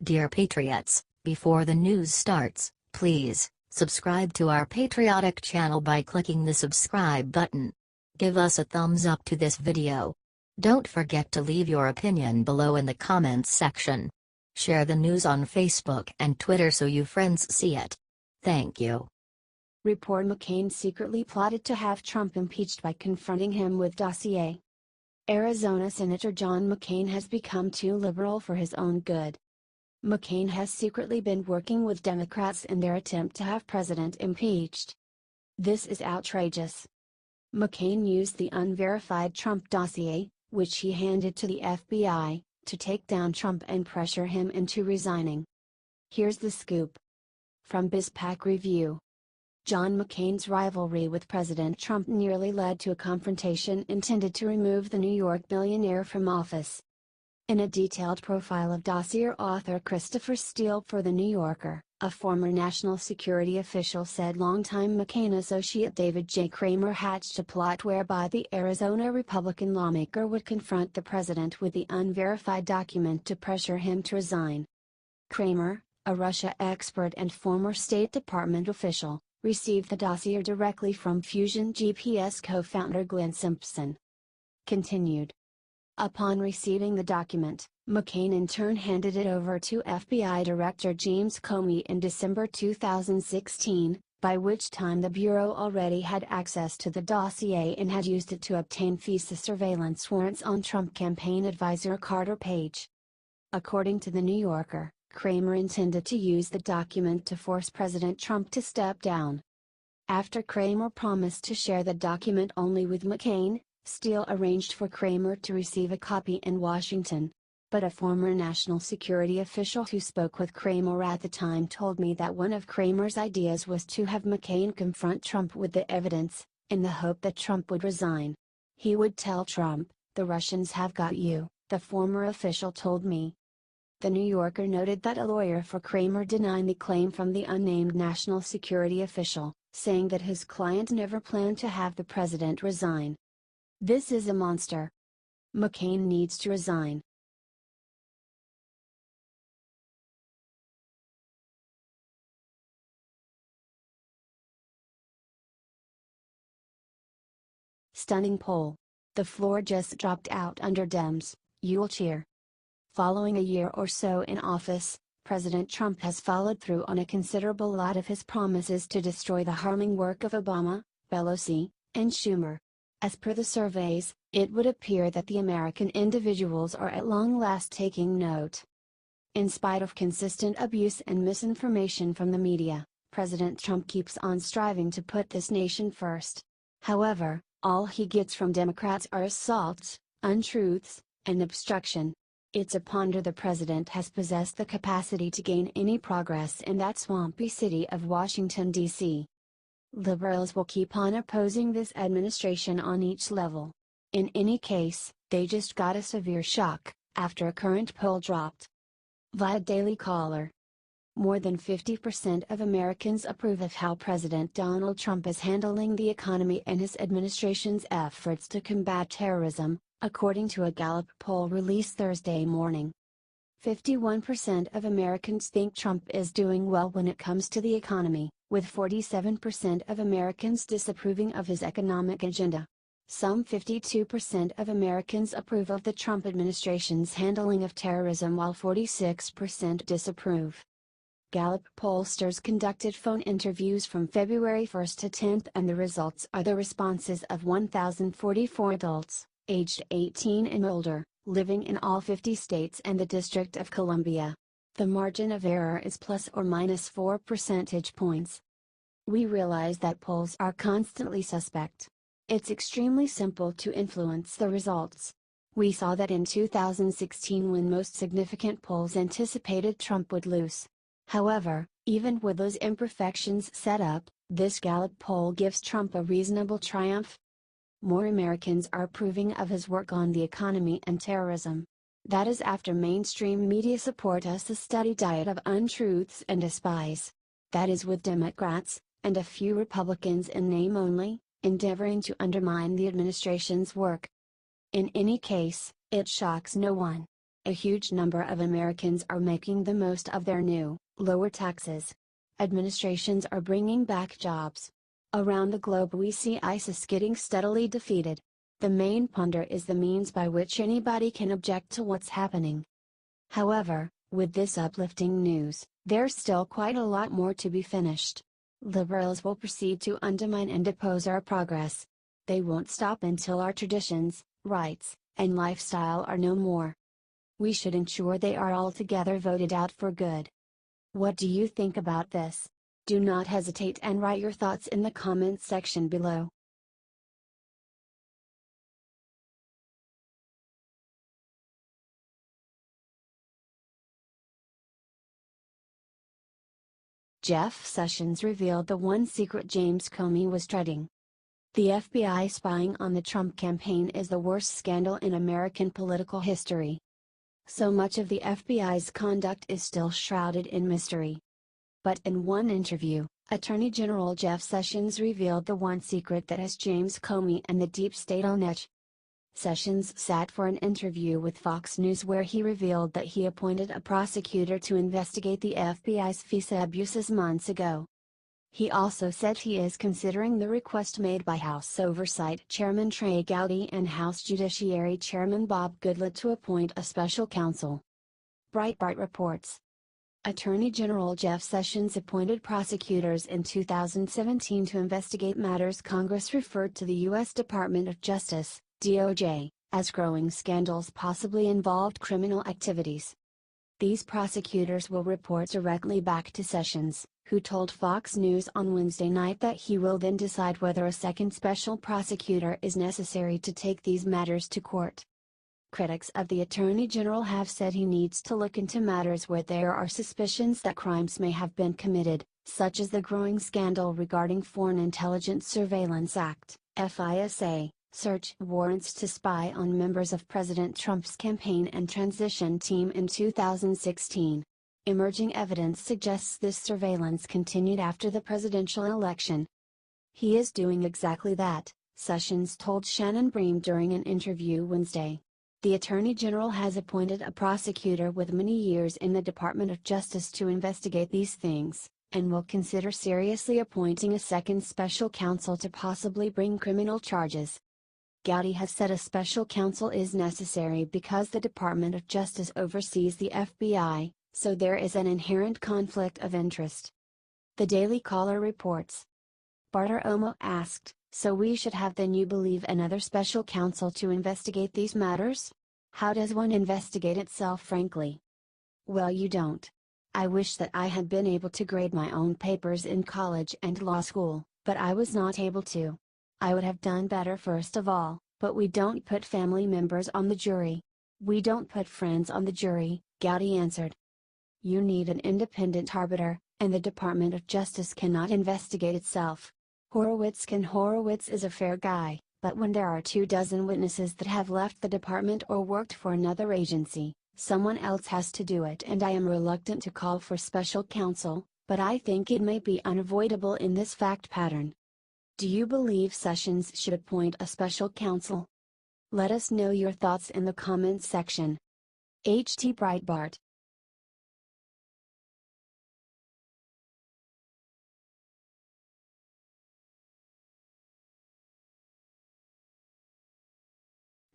Dear Patriots, before the news starts, please subscribe to our patriotic channel by clicking the subscribe button. Give us a thumbs up to this video. Don't forget to leave your opinion below in the comments section. Share the news on Facebook and Twitter so your friends see it. Thank you. Report McCain secretly plotted to have Trump impeached by confronting him with Dossier. Arizona Senator John McCain has become too liberal for his own good. McCain has secretly been working with Democrats in their attempt to have President impeached. This is outrageous. McCain used the unverified Trump dossier, which he handed to the FBI, to take down Trump and pressure him into resigning. Here's the scoop. From BizPac Review. John McCain's rivalry with President Trump nearly led to a confrontation intended to remove the New York billionaire from office. In a detailed profile of Dossier author Christopher Steele for The New Yorker, a former national security official said longtime McCain associate David J. Kramer hatched a plot whereby the Arizona Republican lawmaker would confront the president with the unverified document to pressure him to resign. Kramer, a Russia expert and former State Department official, received the dossier directly from Fusion GPS co-founder Glenn Simpson. Continued. Upon receiving the document, McCain in turn handed it over to FBI Director James Comey in December 2016, by which time the Bureau already had access to the dossier and had used it to obtain FISA surveillance warrants on Trump campaign advisor Carter Page. According to The New Yorker, Kramer intended to use the document to force President Trump to step down. After Kramer promised to share the document only with McCain, Steele arranged for Kramer to receive a copy in Washington. But a former national security official who spoke with Kramer at the time told me that one of Kramer's ideas was to have McCain confront Trump with the evidence, in the hope that Trump would resign. He would tell Trump, "The Russians have got you," the former official told me. The New Yorker noted that a lawyer for Kramer denied the claim from the unnamed national security official, saying that his client never planned to have the president resign. This is a monster. McCain needs to resign. Stunning poll. The floor just dropped out under Dems, you'll cheer. Following a year or so in office, President Trump has followed through on a considerable lot of his promises to destroy the harming work of Obama, Pelosi, and Schumer. As per the surveys, it would appear that the American individuals are at long last taking note. In spite of consistent abuse and misinformation from the media, President Trump keeps on striving to put this nation first. However, all he gets from Democrats are assaults, untruths, and obstruction. It's a wonder the president has possessed the capacity to gain any progress in that swampy city of Washington, D.C. Liberals will keep on opposing this administration on each level. In any case, they just got a severe shock, after a current poll dropped. Via Daily Caller. More than 50% of Americans approve of how President Donald Trump is handling the economy and his administration's efforts to combat terrorism, according to a Gallup poll released Thursday morning. 51% of Americans think Trump is doing well when it comes to the economy, with 47% of Americans disapproving of his economic agenda. Some 52% of Americans approve of the Trump administration's handling of terrorism while 46% disapprove. Gallup pollsters conducted phone interviews from February 1 to 10 and the results are the responses of 1,044 adults, aged 18 and older, living in all 50 states and the District of Columbia. The margin of error is plus or minus 4 percentage points. We realize that polls are constantly suspect. It's extremely simple to influence the results. We saw that in 2016 when most significant polls anticipated Trump would lose. However, even with those imperfections set up, this Gallup poll gives Trump a reasonable triumph. More Americans are approving of his work on the economy and terrorism. That is after mainstream media support us a steady diet of untruths and despies. That is with Democrats, and a few Republicans in name only, endeavoring to undermine the administration's work. In any case, it shocks no one. A huge number of Americans are making the most of their new, lower taxes. Administrations are bringing back jobs. Around the globe we see ISIS getting steadily defeated. The main ponder is the means by which anybody can object to what's happening. However, with this uplifting news, there's still quite a lot more to be finished. Liberals will proceed to undermine and oppose our progress. They won't stop until our traditions, rights, and lifestyle are no more. We should ensure they are altogether voted out for good. What do you think about this? Do not hesitate and write your thoughts in the comments section below. Jeff Sessions revealed the one secret James Comey was dreading. The FBI spying on the Trump campaign is the worst scandal in American political history. So much of the FBI's conduct is still shrouded in mystery. But in one interview, Attorney General Jeff Sessions revealed the one secret that has James Comey and the deep state on edge. Sessions sat for an interview with Fox News where he revealed that he appointed a prosecutor to investigate the FBI's FISA abuses months ago. He also said he is considering the request made by House Oversight Chairman Trey Gowdy and House Judiciary Chairman Bob Goodlatte to appoint a special counsel. Breitbart reports. Attorney General Jeff Sessions appointed prosecutors in 2017 to investigate matters Congress referred to the U.S. Department of Justice, DOJ, as growing scandals possibly involved criminal activities. These prosecutors will report directly back to Sessions, who told Fox News on Wednesday night that he will then decide whether a second special prosecutor is necessary to take these matters to court. Critics of the Attorney General have said he needs to look into matters where there are suspicions that crimes may have been committed, such as the growing scandal regarding Foreign Intelligence Surveillance Act, FISA, search warrants to spy on members of President Trump's campaign and transition team in 2016. Emerging evidence suggests this surveillance continued after the presidential election. He is doing exactly that, Sessions told Shannon Bream during an interview Wednesday. The Attorney General has appointed a prosecutor with many years in the Department of Justice to investigate these things, and will consider seriously appointing a second special counsel to possibly bring criminal charges. Gowdy has said a special counsel is necessary because the Department of Justice oversees the FBI, so there is an inherent conflict of interest. The Daily Caller reports. Barter Omo asked, "So we should have then you believe another special counsel to investigate these matters? How does one investigate itself frankly?" Well, you don't. I wish that I had been able to grade my own papers in college and law school, but I was not able to. I would have done better first of all, but we don't put family members on the jury. We don't put friends on the jury, Gowdy answered. You need an independent arbiter, and the Department of Justice cannot investigate itself. Horowitz is a fair guy, but when there are 24 witnesses that have left the department or worked for another agency, someone else has to do it, and I am reluctant to call for special counsel, but I think it may be unavoidable in this fact pattern. Do you believe Sessions should appoint a special counsel? Let us know your thoughts in the comments section. HT Breitbart.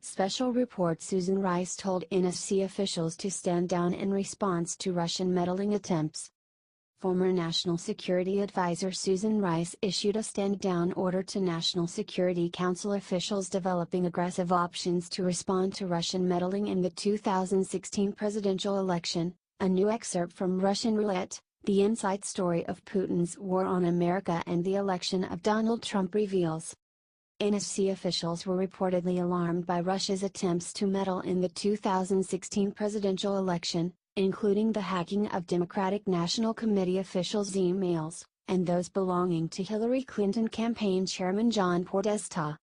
Special report Susan Rice told NSC officials to stand down in response to Russian meddling attempts. Former National Security Advisor Susan Rice issued a stand-down order to National Security Council officials developing aggressive options to respond to Russian meddling in the 2016 presidential election, a new excerpt from Russian Roulette, the inside story of Putin's war on America and the election of Donald Trump reveals. NSC officials were reportedly alarmed by Russia's attempts to meddle in the 2016 presidential election, including the hacking of Democratic National Committee officials' emails, and those belonging to Hillary Clinton campaign chairman John Podesta.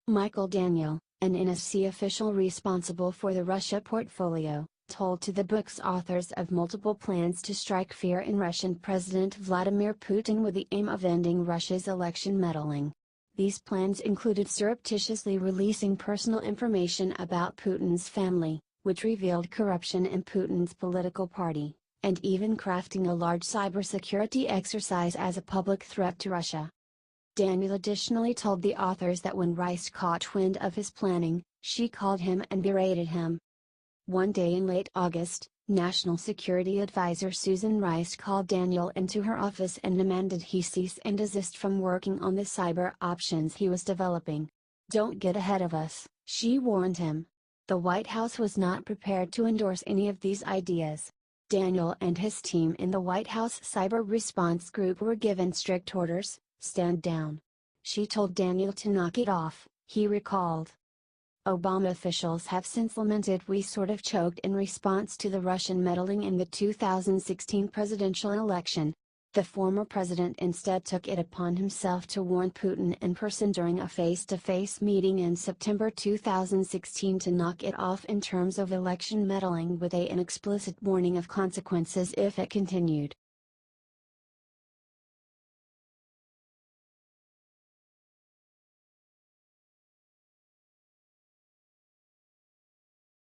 Michael Daniel, an NSC official responsible for the Russia portfolio, told to the book's authors of multiple plans to strike fear in Russian President Vladimir Putin with the aim of ending Russia's election meddling. These plans included surreptitiously releasing personal information about Putin's family, which revealed corruption in Putin's political party, and even crafting a large cybersecurity exercise as a public threat to Russia. Daniel additionally told the authors that when Rice caught wind of his planning, she called him and berated him. One day in late August, National Security Advisor Susan Rice called Daniel into her office and demanded he cease and desist from working on the cyber options he was developing. "Don't get ahead of us," she warned him. The White House was not prepared to endorse any of these ideas. Daniel and his team in the White House Cyber Response Group were given strict orders: stand down. She told Daniel to knock it off, he recalled. Obama officials have since lamented we sort of choked in response to the Russian meddling in the 2016 presidential election. The former president instead took it upon himself to warn Putin in person during a face-to-face meeting in September 2016 to knock it off in terms of election meddling, with an explicit warning of consequences if it continued.